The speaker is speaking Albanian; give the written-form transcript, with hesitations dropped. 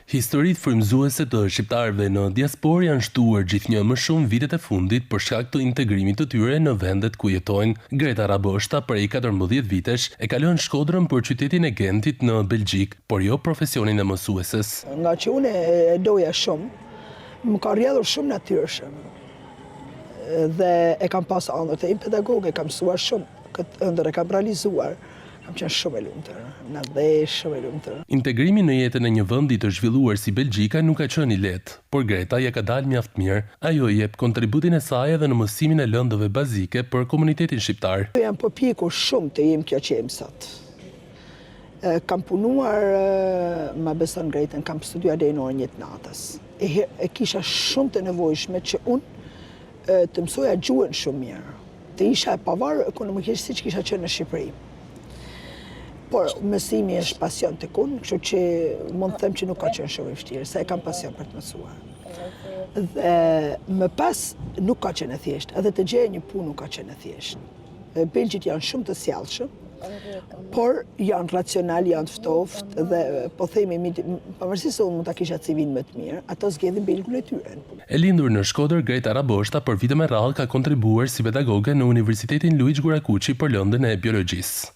Historitë frymëzuese të shqiptarëve në diasporë janë shtuar gjithnjë më shumë vitet e fundit për shkak të integrimit të tyre në vendet ku jetojnë. Greta Raboshta prej 14 vitesh e kalon Shkodrën për qytetin e Gentit në Belgjik, por jo profesionin e mësueses. Nga që unë e doja shumë, më ka rrjedhur shumë natyrshëm. Dhe e kam pas ëndër të im pedagoge, kam mësuar shumë, këtë ëndër e kam realizuar. Kam qenë shumë e lumtur, shumë e lumtur. Integrimi në jetën e një vendi të zhvilluar si Belgjika nuk ka qenë i lehtë, por Greta ja ka dalë mjaft mirë. Ajo jep kontributin e saj edhe në mësimin e lëndëve bazike për komunitetin shqiptar. Jam përpjekur shumë të jem kjo që jem sot. Kam punuar, ma beson Gretën, kam studiuar deri në orën 1 natës. E kisha shumë të nevojshme që unë të mësoja gjuhën shumë mirë. Të isha e pavarur ekonomikisht siç kisha qenë në Shqipëri. Por mësimi është pasion tek unë, kështu që mund të them që nuk ka qenë shumë e vështirë, se e kam pasion për të mësuar. Dhe më pas nuk ka qenë e thjeshtë, edhe të gjej një punë nuk ka qenë e thjeshtë. Belgjit janë shumë të sjellshëm, por janë racional, janë të ftoftë dhe po themi pavarësisht se unë mund ta kisha CV-n më të mirë, ato zgjedhin belgun e tyre. E lindur në Shkodër, Greta Raboshta për vite me radhë ka kontribuar si pedagoge në Universitetin Luigjë Gurakuqi për lëndën e biologjisë.